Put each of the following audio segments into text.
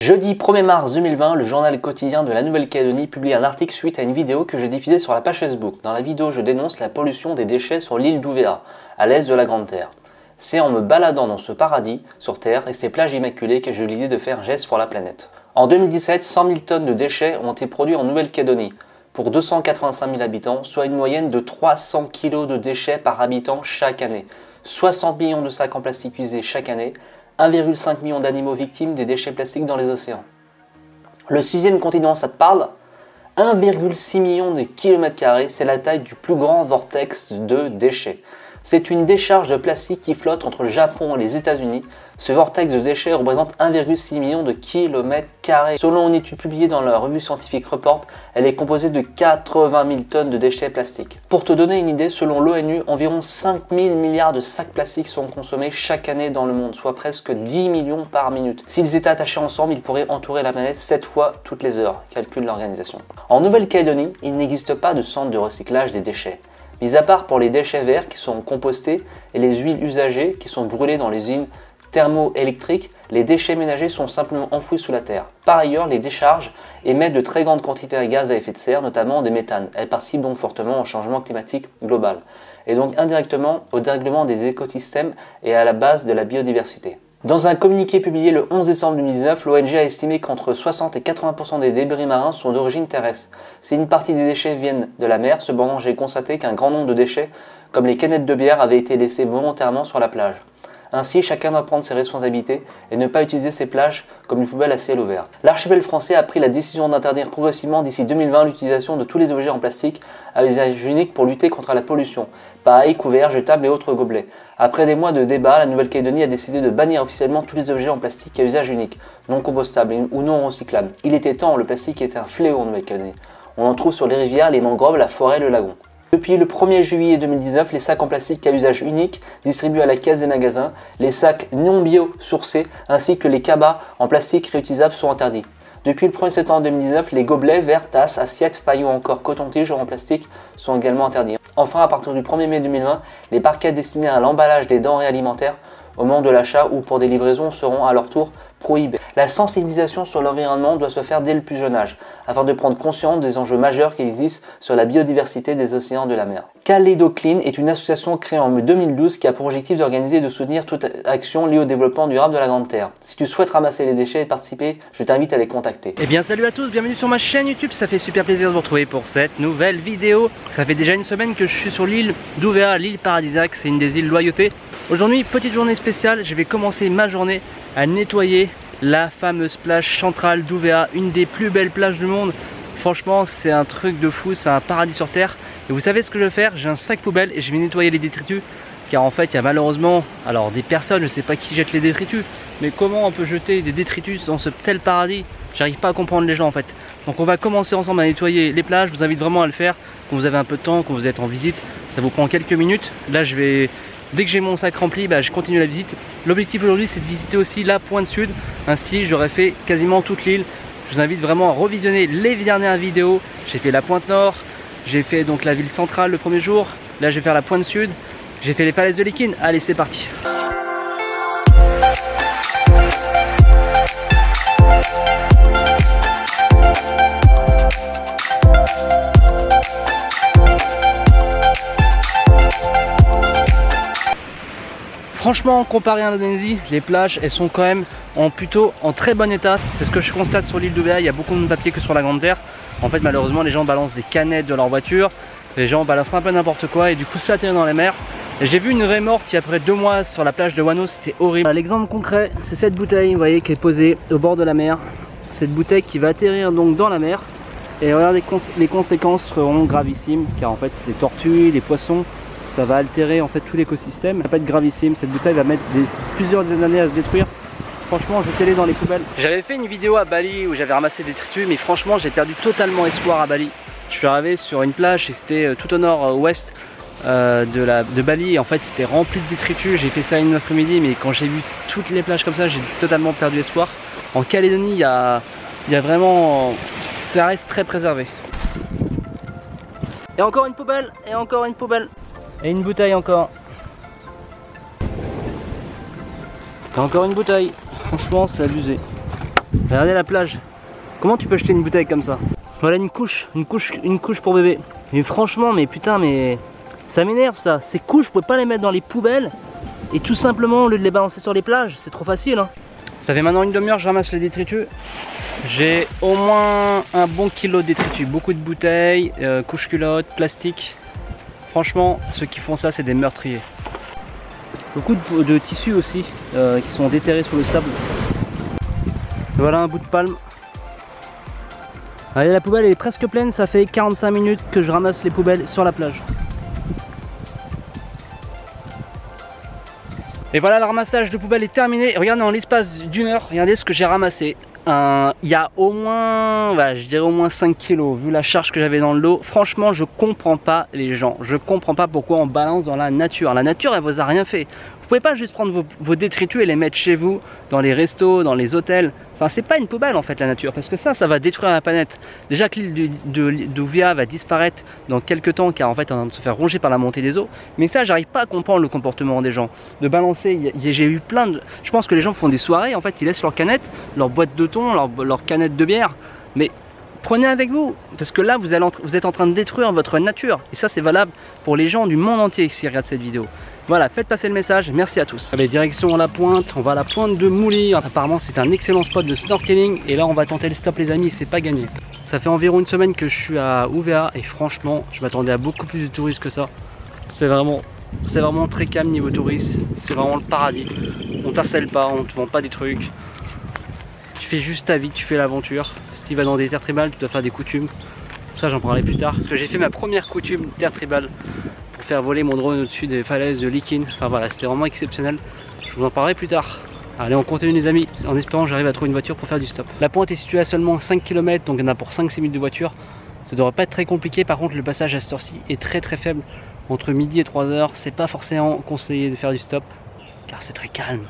Jeudi 1er mars 2020, le journal quotidien de la Nouvelle-Calédonie publie un article suite à une vidéo que j'ai diffusée sur la page Facebook. Dans la vidéo, je dénonce la pollution des déchets sur l'île d'Ouvéa, à l'est de la Grande Terre. C'est en me baladant dans ce paradis sur Terre et ces plages immaculées que j'ai eu l'idée de faire un geste pour la planète. En 2017, 100 000 tonnes de déchets ont été produits en Nouvelle-Calédonie, pour 285 000 habitants, soit une moyenne de 300 kg de déchets par habitant chaque année. 60 millions de sacs en plastique usés chaque année, 1,5 million d'animaux victimes des déchets plastiques dans les océans. Le 6e continent, ça te parle? 1,6 million de kilomètres carrés, c'est la taille du plus grand vortex de déchets. C'est une décharge de plastique qui flotte entre le Japon et les États-Unis. Ce vortex de déchets représente 1,6 million de kilomètres carrés. Selon une étude publiée dans la revue scientifique Report, elle est composée de 80 000 tonnes de déchets plastiques. Pour te donner une idée, selon l'ONU, environ 5 000 milliards de sacs plastiques sont consommés chaque année dans le monde, soit presque 10 millions par minute. S'ils étaient attachés ensemble, ils pourraient entourer la planète 7 fois toutes les heures, calcule l'organisation. En Nouvelle-Calédonie, il n'existe pas de centre de recyclage des déchets. Mis à part pour les déchets verts qui sont compostés et les huiles usagées qui sont brûlées dans les usines thermoélectriques, les déchets ménagers sont simplement enfouis sous la terre. Par ailleurs, les décharges émettent de très grandes quantités de gaz à effet de serre, notamment des méthanes. Elles participent donc fortement au changement climatique global et donc indirectement au dérèglement des écosystèmes et à la base de la biodiversité. Dans un communiqué publié le 11 décembre 2019, l'ONG a estimé qu'entre 60 et 80% des débris marins sont d'origine terrestre. Si une partie des déchets viennent de la mer, cependant j'ai constaté qu'un grand nombre de déchets, comme les canettes de bière, avaient été laissés volontairement sur la plage. Ainsi, chacun doit prendre ses responsabilités et ne pas utiliser ces plages comme une poubelle à ciel ouvert. L'archipel français a pris la décision d'interdire progressivement d'ici 2020 l'utilisation de tous les objets en plastique à usage unique pour lutter contre la pollution, pailles, couverts, jetables et autres gobelets. Après des mois de débats, la Nouvelle-Calédonie a décidé de bannir officiellement tous les objets en plastique à usage unique, non compostables ou non recyclables. Il était temps, le plastique était un fléau en Nouvelle-Calédonie. On en trouve sur les rivières, les mangroves, la forêt, le lagon. Depuis le 1er juillet 2019, les sacs en plastique à usage unique distribués à la caisse des magasins, les sacs non bio-sourcés ainsi que les cabas en plastique réutilisables sont interdits. Depuis le 1er septembre 2019, les gobelets, verres, tasses, assiettes, pailles ou encore coton-tige en plastique sont également interdits. Enfin, à partir du 1er mai 2020, les parquets destinés à l'emballage des denrées alimentaires au moment de l'achat ou pour des livraisons seront à leur tour prohibés. La sensibilisation sur l'environnement doit se faire dès le plus jeune âge, afin de prendre conscience des enjeux majeurs qui existent sur la biodiversité des océans de la mer. Calédo Clean est une association créée en 2012 qui a pour objectif d'organiser et de soutenir toute action liée au développement durable de la Grande Terre. Si tu souhaites ramasser les déchets et participer, je t'invite à les contacter. Eh bien salut à tous, bienvenue sur ma chaîne YouTube, ça fait super plaisir de vous retrouver pour cette nouvelle vidéo. Ça fait déjà une semaine que je suis sur l'île d'Ouvéa, l'île paradisiaque, c'est une des îles Loyauté. Aujourd'hui, petite journée spéciale, je vais commencer ma journée à nettoyer la fameuse plage centrale d'Ouvéa, une des plus belles plages du monde. Franchement, c'est un truc de fou, c'est un paradis sur terre. Et vous savez ce que je vais faire? J'ai un sac poubelle et je vais nettoyer les détritus. Car en fait, il y a malheureusement, alors des personnes, je ne sais pas qui jette les détritus, mais comment on peut jeter des détritus dans ce tel paradis? J'arrive pas à comprendre les gens en fait. Donc on va commencer ensemble à nettoyer les plages. Je vous invite vraiment à le faire quand vous avez un peu de temps, quand vous êtes en visite. Ça vous prend quelques minutes. Là, je vais... Dès que j'ai mon sac rempli, je continue la visite. L'objectif aujourd'hui, c'est de visiter aussi la pointe sud. Ainsi, j'aurai fait quasiment toute l'île. Je vous invite vraiment à revisionner les dernières vidéos. J'ai fait la pointe nord, j'ai fait donc la ville centrale le premier jour. Là, je vais faire la pointe sud. J'ai fait les falaises de Léquine. Allez, c'est parti. Franchement, comparé à l'Indonésie, les plages elles sont quand même plutôt en très bon état. C'est ce que je constate sur l'île d'Ouvéa, il y a beaucoup de papier que sur la Grande Terre. En fait, malheureusement, les gens balancent des canettes de leur voiture, les gens balancent un peu n'importe quoi et du coup ça atterrit dans les mers. J'ai vu une raie morte il y a près de 2 mois sur la plage de Wano, c'était horrible. L'exemple concret, c'est cette bouteille, vous voyez, qui est posée au bord de la mer. Cette bouteille qui va atterrir donc dans la mer. Et regardez, les conséquences seront gravissimes car en fait les tortues, les poissons, ça va altérer en fait tout l'écosystème. Ça va pas être gravissime, cette bouteille va mettre plusieurs années à se détruire. Franchement, jetez-les dans les poubelles. J'avais fait une vidéo à Bali où j'avais ramassé des détritus, mais franchement j'ai perdu totalement espoir à Bali. Je suis arrivé sur une plage et c'était tout au nord-ouest de Bali et en fait c'était rempli de détritus. J'ai fait ça une après-midi, mais quand j'ai vu toutes les plages comme ça, j'ai totalement perdu espoir. En Calédonie, il y a vraiment... ça reste très préservé. Et encore une poubelle, et encore une poubelle. Et une bouteille encore. Et encore une bouteille. Franchement, c'est abusé. Regardez la plage. Comment tu peux jeter une bouteille comme ça? Voilà une couche pour bébé. Mais franchement, mais putain, mais ça m'énerve ça. Ces couches, vous pouvez pas les mettre dans les poubelles et tout simplement au lieu de les balancer sur les plages, c'est trop facile. Hein. Ça fait maintenant une demi-heure, je ramasse les détritus. J'ai au moins un bon kilo de détritus, beaucoup de bouteilles, couches culottes, plastique. Franchement, ceux qui font ça, c'est des meurtriers. Beaucoup de tissus aussi qui sont déterrés sous le sable. Et voilà un bout de palme. Allez, la poubelle elle est presque pleine, ça fait 45 minutes que je ramasse les poubelles sur la plage. Et voilà, le ramassage de poubelles est terminé. Regardez, en l'espace d'une heure, regardez ce que j'ai ramassé. Il y a au moins, je dirais au moins 5 kilos, vu la charge que j'avais dans le dos. Franchement, je comprends pas les gens. Je comprends pas pourquoi on balance dans la nature. La nature, elle vous a rien fait. Vous pouvez pas juste prendre vos détritus et les mettre chez vous, dans les restos, dans les hôtels. Enfin, c'est pas une poubelle en fait la nature, parce que ça va détruire la planète. Déjà que l'île d'Uvea va disparaître dans quelques temps, car en fait on est en train de se faire ronger par la montée des eaux. Mais ça, j'arrive pas à comprendre le comportement des gens. De balancer, j'ai eu plein de... Je pense que les gens font des soirées, en fait, ils laissent leurs canettes, leurs boîtes de thon, leurs canettes de bière. Mais prenez avec vous, parce que là, vous êtes en train de détruire votre nature. Et ça, c'est valable pour les gens du monde entier qui regardent cette vidéo. Voilà, faites passer le message, merci à tous. Allez, direction la pointe, on va à la pointe de Mouli. Apparemment c'est un excellent spot de snorkeling et là on va tenter le stop les amis, c'est pas gagné. Ça fait environ une semaine que je suis à Uvea et franchement je m'attendais à beaucoup plus de touristes que ça. C'est vraiment très calme niveau touristes, c'est vraiment le paradis. On t'harcèle pas, on te vend pas des trucs. Tu fais juste ta vie, tu fais l'aventure. Si tu vas dans des terres tribales, tu dois faire des coutumes. Ça j'en parlerai plus tard, parce que j'ai fait ma première coutume terre tribale. Faire voler mon drone au-dessus des falaises de Likin. Enfin voilà, c'était vraiment exceptionnel. Je vous en parlerai plus tard. Allez, on continue les amis, en espérant que j'arrive à trouver une voiture pour faire du stop. La pointe est située à seulement 5 km, donc il y en a pour 5-6 minutes de voiture. Ça devrait pas être très compliqué, par contre le passage à cette heure-ci est très faible. Entre midi et 3 heures, c'est pas forcément conseillé de faire du stop, car c'est très calme.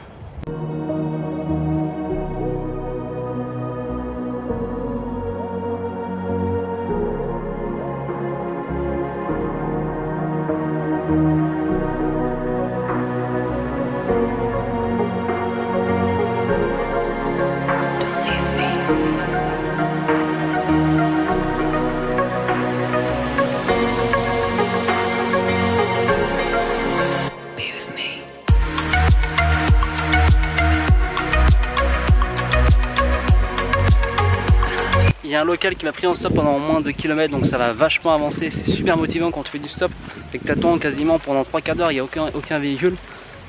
Il y a un local qui m'a pris en stop pendant moins de 2 km, donc ça va vachement avancer. C'est super motivant quand tu fais du stop et que tu attends quasiment pendant 3/4 d'heure, il n'y a aucun véhicule.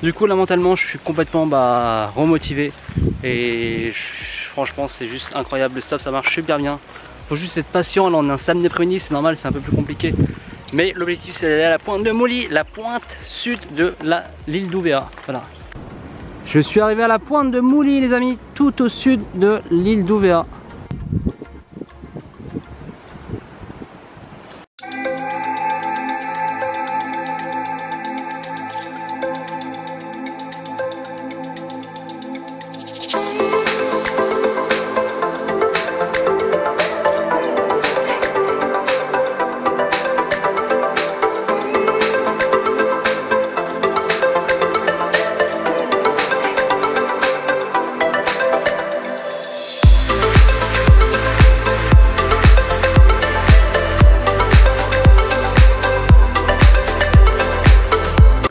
Du coup là mentalement je suis complètement remotivé et franchement c'est juste incroyable. Le stop ça marche super bien. Faut juste être patient, là on est un samedi après-midi, c'est normal, c'est un peu plus compliqué. Mais l'objectif c'est d'aller à la pointe de Mouli, la pointe sud de l'île d'Uvea. Voilà. Je suis arrivé à la pointe de Mouli les amis, tout au sud de l'île d'Uvea.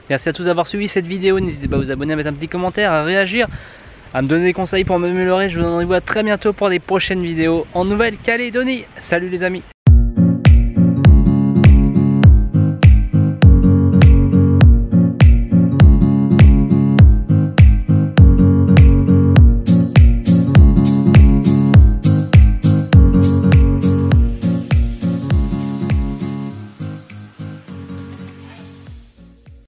Merci à tous d'avoir suivi cette vidéo, n'hésitez pas à vous abonner, à mettre un petit commentaire, à réagir, à me donner des conseils pour m'améliorer. Je vous donne rendez-vous à très bientôt pour des prochaines vidéos en Nouvelle-Calédonie. Salut les amis!